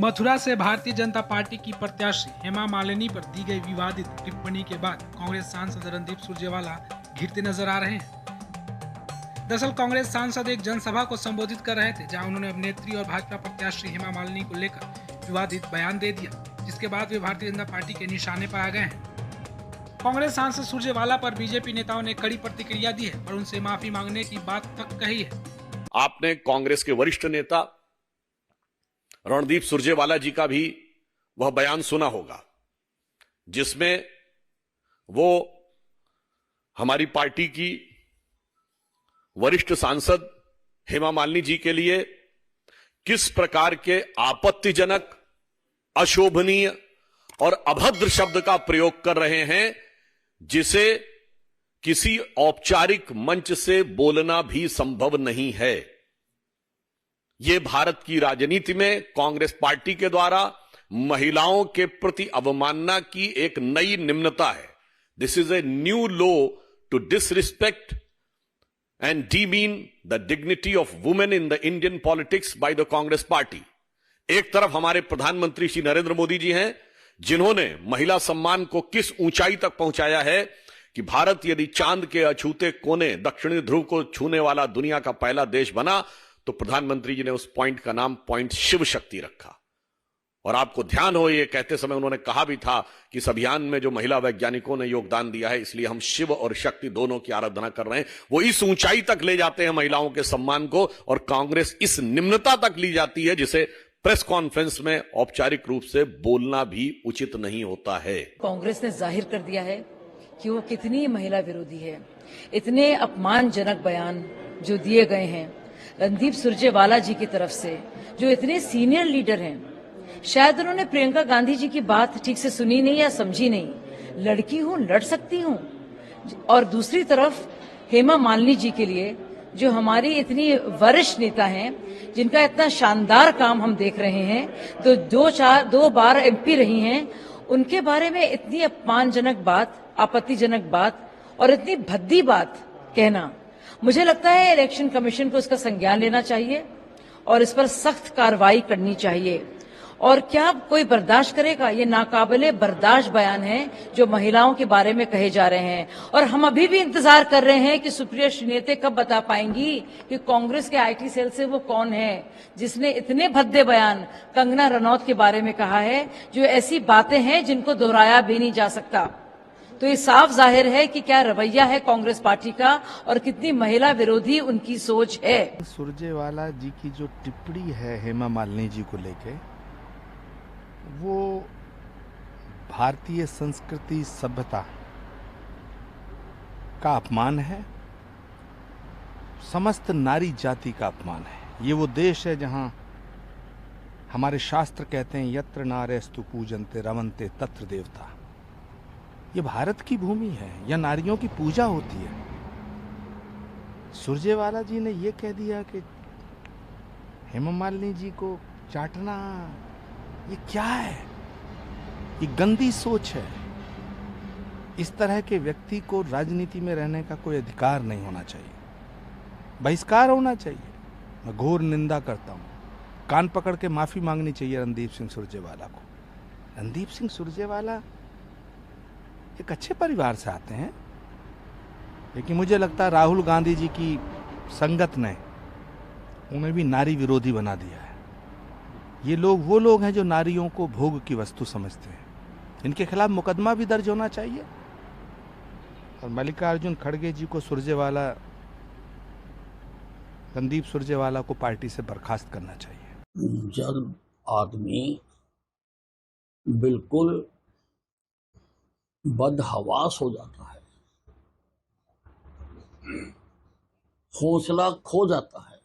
मथुरा से भारतीय जनता पार्टी की प्रत्याशी हेमा मालिनी पर दी गई विवादित टिप्पणी के बाद कांग्रेस सांसद रणदीप सुरजेवाला घिरते नजर आ रहे हैं। दरअसल कांग्रेस सांसद एक जनसभा को संबोधित कर रहे थे, जहां उन्होंने अभिनेत्री और भाजपा प्रत्याशी हेमा मालिनी को लेकर विवादित बयान दे दिया, जिसके बाद वे भारतीय जनता पार्टी के निशाने पर आ गए हैं। कांग्रेस सांसद सुरजेवाला पर बीजेपी नेताओं ने कड़ी प्रतिक्रिया दी है और उनसे माफी मांगने की बात तक कही है। आपने कांग्रेस के वरिष्ठ नेता रणदीप सुरजेवाला जी का भी वह बयान सुना होगा, जिसमें वो हमारी पार्टी की वरिष्ठ सांसद हेमा मालिनी जी के लिए किस प्रकार के आपत्तिजनक, अशोभनीय और अभद्र शब्द का प्रयोग कर रहे हैं, जिसे किसी औपचारिक मंच से बोलना भी संभव नहीं है। यह भारत की राजनीति में कांग्रेस पार्टी के द्वारा महिलाओं के प्रति अवमानना की एक नई निम्नता है। This is a new low to disrespect and demean the dignity of women in the Indian politics by the Congress party. एक तरफ हमारे प्रधानमंत्री श्री नरेंद्र मोदी जी हैं, जिन्होंने महिला सम्मान को किस ऊंचाई तक पहुंचाया है कि भारत यदि चांद के अछूते कोने दक्षिणी ध्रुव को छूने वाला दुनिया का पहला देश बना, तो प्रधानमंत्री जी ने उस पॉइंट का नाम पॉइंट शिव शक्ति रखा। और आपको ध्यान हो, ये कहते समय उन्होंने कहा भी था कि इस अभियान में जो महिला वैज्ञानिकों ने योगदान दिया है, इसलिए हम शिव और शक्ति दोनों की आराधना कर रहे हैं। वो इस ऊंचाई तक ले जाते हैं महिलाओं के सम्मान को, और कांग्रेस इस निम्नता तक ली जाती है जिसे प्रेस कॉन्फ्रेंस में औपचारिक रूप से बोलना भी उचित नहीं होता है। कांग्रेस ने जाहिर कर दिया है कि वो कितनी महिला विरोधी है। इतने अपमानजनक बयान जो दिए गए हैं रणदीप सुरजेवाला जी की तरफ से, जो इतने सीनियर लीडर हैं, शायद उन्होंने प्रियंका गांधी जी की बात ठीक से सुनी नहीं या समझी नहीं। लड़की हूं, लड़ सकती हूं। और दूसरी तरफ हेमा मालिनी जी के लिए, जो हमारी इतनी वरिष्ठ नेता हैं, जिनका इतना शानदार काम हम देख रहे हैं, तो दो बार एमपी रही हैं, उनके बारे में इतनी अपमानजनक बात, आपत्तिजनक बात और इतनी भद्दी बात कहना, मुझे लगता है इलेक्शन कमीशन को इसका संज्ञान लेना चाहिए और इस पर सख्त कार्रवाई करनी चाहिए। और क्या कोई बर्दाश्त करेगा? ये नाकाबिले बर्दाश्त बयान है जो महिलाओं के बारे में कहे जा रहे हैं। और हम अभी भी इंतजार कर रहे हैं कि सुप्रिया श्रीनेते कब बता पाएंगी कि कांग्रेस के आईटी सेल से वो कौन है जिसने इतने भद्दे बयान कंगना रनौत के बारे में कहा है, जो ऐसी बातें हैं जिनको दोहराया भी नहीं जा सकता। तो ये साफ जाहिर है कि क्या रवैया है कांग्रेस पार्टी का और कितनी महिला विरोधी उनकी सोच है। सुरजेवाला जी की जो टिप्पणी है हेमा मालिनी जी को लेके, वो भारतीय संस्कृति सभ्यता का अपमान है, समस्त नारी जाति का अपमान है। ये वो देश है जहां हमारे शास्त्र कहते हैं यत्र नार्यस्तु पूजन्ते रमन्ते तत्र देवता। ये भारत की भूमि है, या नारियों की पूजा होती है। सुरजेवाला जी ने ये कह दिया कि हेमा मालिनी जी को चाटना, ये क्या है? ये गंदी सोच है। इस तरह के व्यक्ति को राजनीति में रहने का कोई अधिकार नहीं होना चाहिए, बहिष्कार होना चाहिए। मैं घोर निंदा करता हूँ। कान पकड़ के माफी मांगनी चाहिए रणदीप सिंह सुरजेवाला को। रणदीप सिंह सुरजेवाला एक अच्छे परिवार से आते हैं, लेकिन मुझे लगता है राहुल गांधी जी की संगत ने उन्हें भी नारी विरोधी बना दिया है। ये लोग वो लोग हैं जो नारियों को भोग की वस्तु समझते हैं। इनके खिलाफ मुकदमा भी दर्ज होना चाहिए और मल्लिकार्जुन खड़गे जी को सुरजेवाला, रणदीप सुरजेवाला को पार्टी से बर्खास्त करना चाहिए। जब आदमी बिल्कुल बदहवास हो जाता है, हौसला खो जाता है,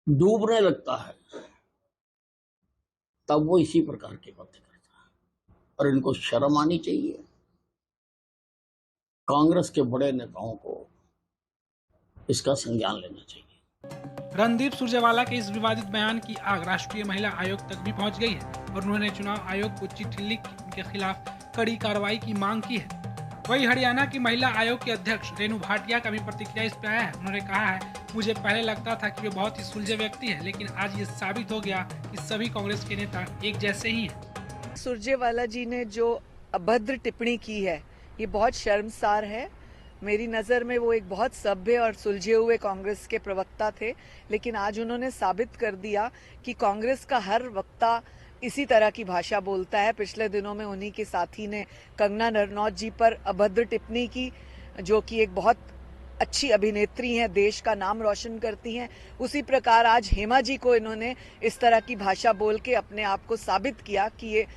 डूबने लगता है, तब वो इसी प्रकार की बातें करता है। और इनको शर्म आनी चाहिए। कांग्रेस के बड़े नेताओं को इसका संज्ञान लेना चाहिए। रणदीप सुरजेवाला के इस विवादित बयान की आग राष्ट्रीय महिला आयोग तक भी पहुंच गई है और उन्होंने चुनाव आयोग को चिट्ठी लिख उनके खिलाफ कड़ी कार्रवाई की मांग की है। वही हरियाणा की महिला आयोग की अध्यक्ष रेणु भाटिया का भी प्रतिक्रिया इस पे आया है। उन्होंने कहा है, मुझे पहले लगता था कि वे बहुत ही सुलझे व्यक्ति हैं, लेकिन आज ये साबित हो गया कि सभी कांग्रेस के नेता एक जैसे ही हैं। सुरजेवाला जी ने जो अभद्र टिप्पणी की है ये बहुत शर्मसार है। मेरी नज़र में वो एक बहुत सभ्य और सुलझे हुए कांग्रेस के प्रवक्ता थे, लेकिन आज उन्होंने साबित कर दिया कि कांग्रेस का हर वक्ता इसी तरह की भाषा बोलता है। पिछले दिनों में उन्हीं के साथी ने कंगना रनौत जी पर अभद्र टिप्पणी की, जो कि एक बहुत अच्छी अभिनेत्री हैं, देश का नाम रोशन करती हैं। उसी प्रकार आज हेमा जी को इन्होंने इस तरह की भाषा बोल के अपने आप को साबित किया कि ये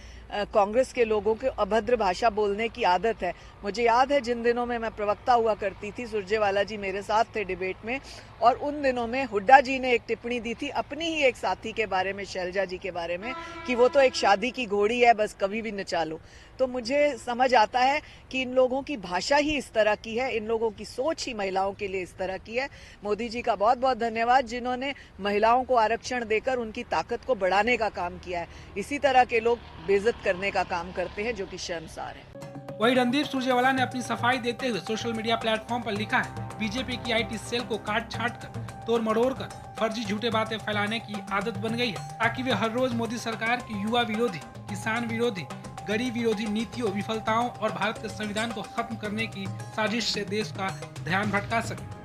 कांग्रेस के लोगों को अभद्र भाषा बोलने की आदत है। मुझे याद है जिन दिनों में मैं प्रवक्ता हुआ करती थी, सुरजेवाला जी मेरे साथ थे डिबेट में, और उन दिनों में हुड्डा जी ने एक टिप्पणी दी थी अपनी ही एक साथी के बारे में, शैलजा जी के बारे में, कि वो तो एक शादी की घोड़ी है, बस कभी भी नचा लो। तो मुझे समझ आता है कि इन लोगों की भाषा ही इस तरह की है, इन लोगों की सोच ही महिलाओं के लिए इस तरह की है। मोदी जी का बहुत बहुत धन्यवाद जिन्होंने महिलाओं को आरक्षण देकर उनकी ताकत को बढ़ाने का काम किया है। इसी तरह के लोग बेइज्जत करने का काम करते हैं, जो कि शर्मसार है। वही रणदीप सुरजेवाला ने अपनी सफाई देते हुए सोशल मीडिया प्लेटफॉर्म पर लिखा है, बीजेपी की आईटी सेल को काट छाट कर, तोड़ मरोड़ कर फर्जी झूठे बातें फैलाने की आदत बन गई है, ताकि वे हर रोज मोदी सरकार की युवा विरोधी, किसान विरोधी, गरीब विरोधी नीतियों, विफलताओं और भारत के संविधान को खत्म करने की साजिश से देश का ध्यान भटका सके।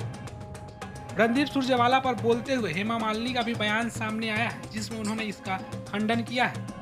रणदीप सुरजेवाला पर बोलते हुए हेमा मालिनी का भी बयान सामने आया है, जिसमें उन्होंने इसका खंडन किया है।